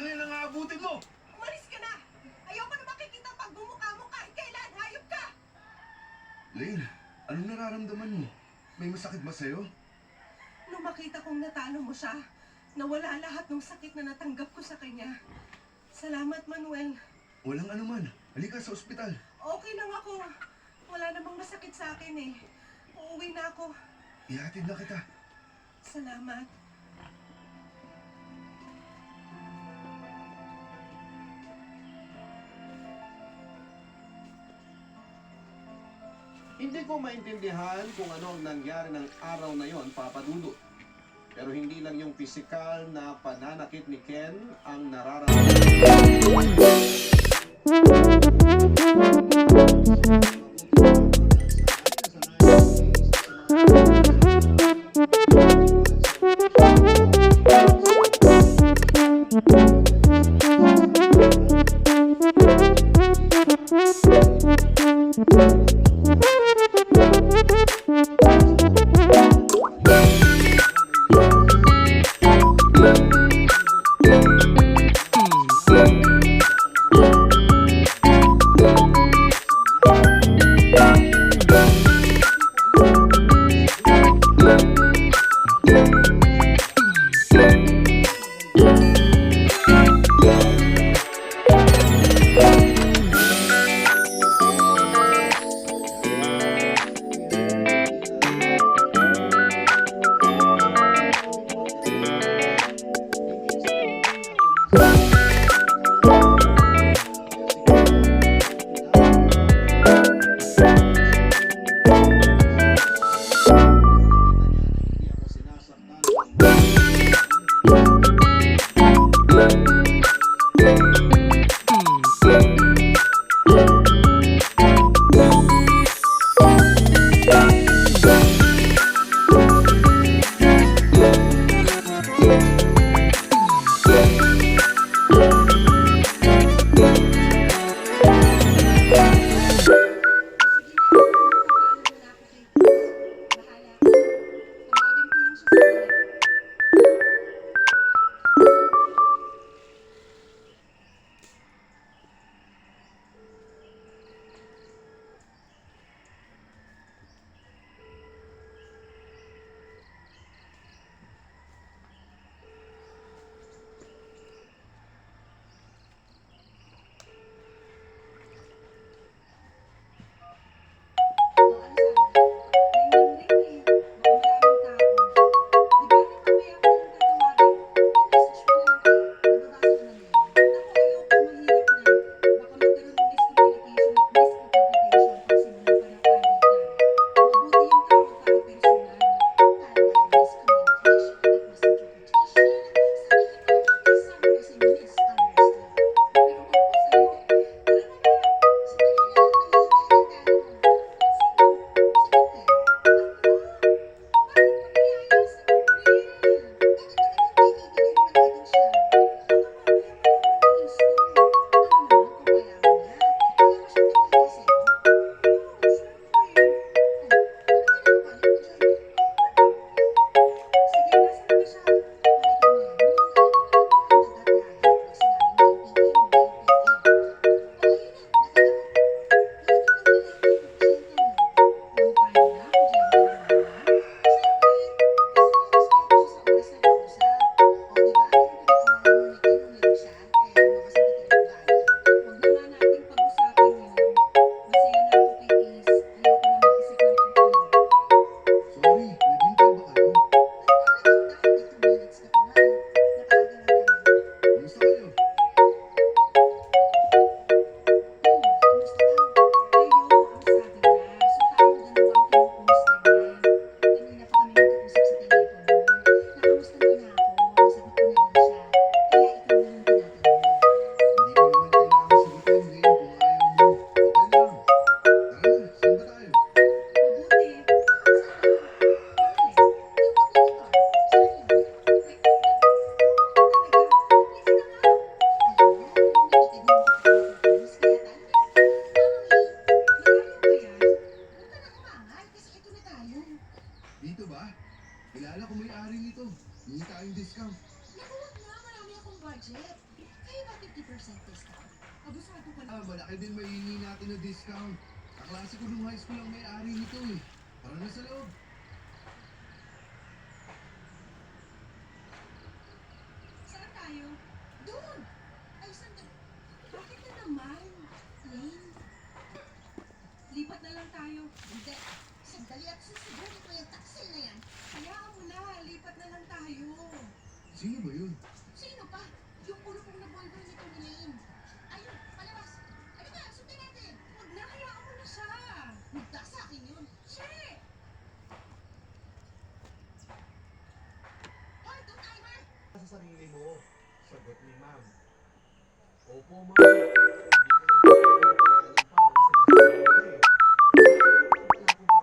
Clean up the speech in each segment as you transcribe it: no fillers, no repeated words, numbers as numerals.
rin ang aabutin mo. Umalis ka na! Ayoko na makikita pagbumukha mo kahit kailan. Hayop ka! Lane, anong nararamdaman mo? May masakit ba sa'yo? Nung makita kong natalo mo siya, nawala lahat ng sakit na natanggap ko sa kanya. Salamat, Manuel. Walang anuman. Halika sa ospital. Okay lang ako. Wala namang masakit sa akin eh. Uuwi na ako. Ihatid na kita. Salamat. Hindi ko maintindihan kung ano ang nangyari ng araw na yon, Papa Dudut. Pero hindi lang yung pisikal na pananakit ni Ken ang nararamdaman. 50% discount. Abusado ka na. Malaki din maihingi natin na discount. Kaklase ko nung high school ang may-ari nito eh. Tara na sa loob. Saan tayo? Doon! Ay, sandali. Bakit na naman? Lane, Lipat na lang tayo. hindi. Sandali at susugurin ko yung taksil na yan. Hayaan mo na, lipat na lang tayo. Sino ba yun? Sino pa? Yung ulo kong na-boyfriend nito ni Lane. Ayun, palabas. Halika, sundin natin. Huwag na, hayaan mo na siya. Magda sa akin yun. Che! Hold the timer! Sa sarili mo, sagot ni ma'am. Opo, ma'am. Hindi ko nagpapagalan pa mga sinasabi mo eh. Wala akong papatuloy.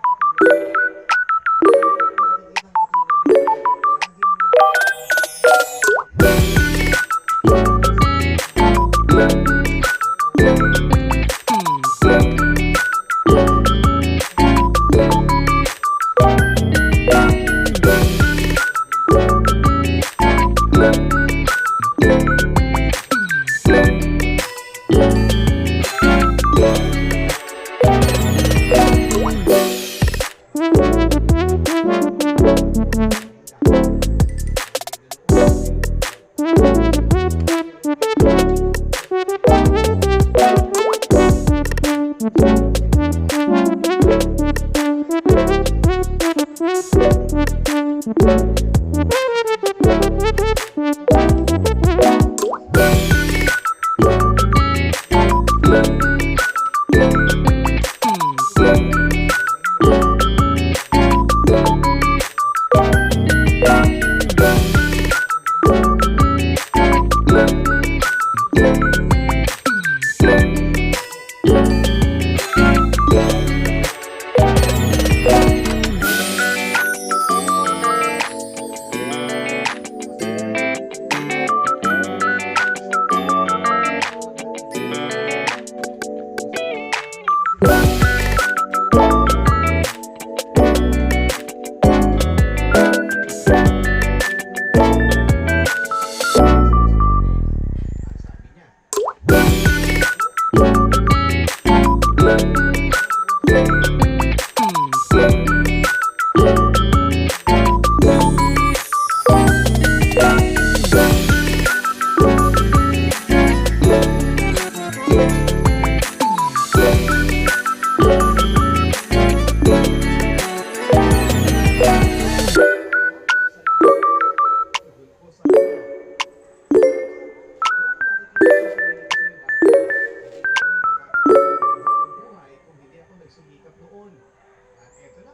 Nakikita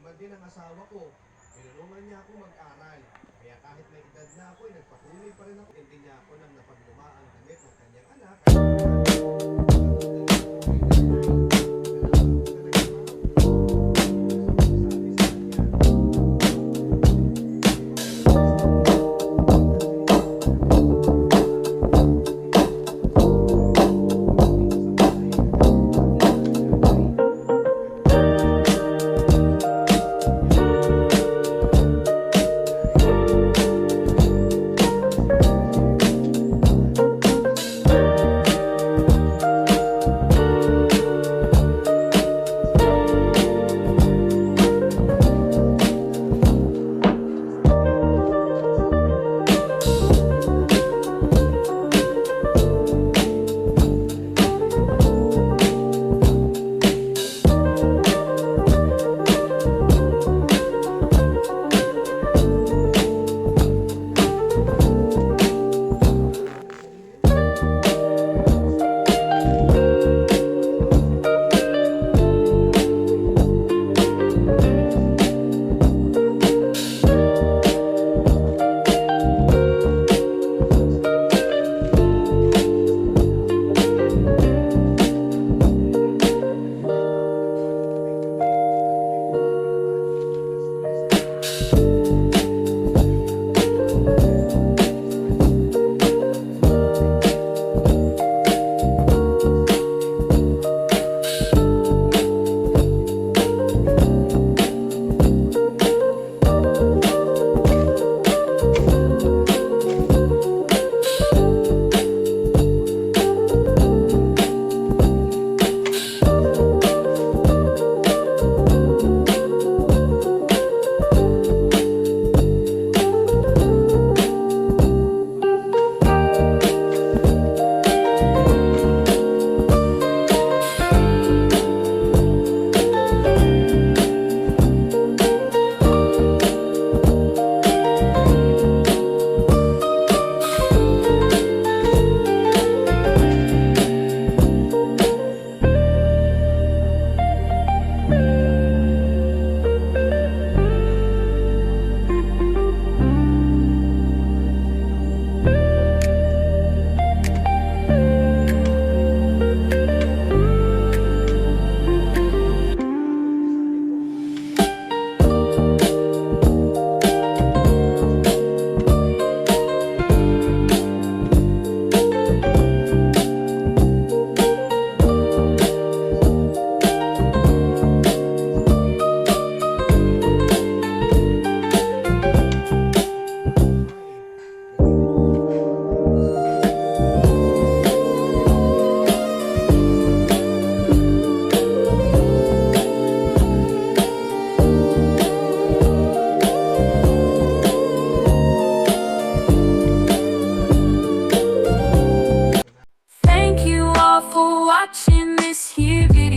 ang din ang asawa ko. Tinulungan niya ako mag-aral. Kaya kahit may edad na ako, nagpatuloy pa rin ako. Hindi niya ako nang napagmuma ang damit ng kanyang anak.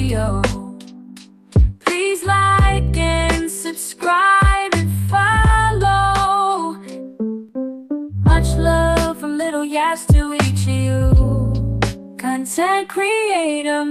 video. Please like and subscribe and follow. Much love from Little Yas to each of you. Content creator.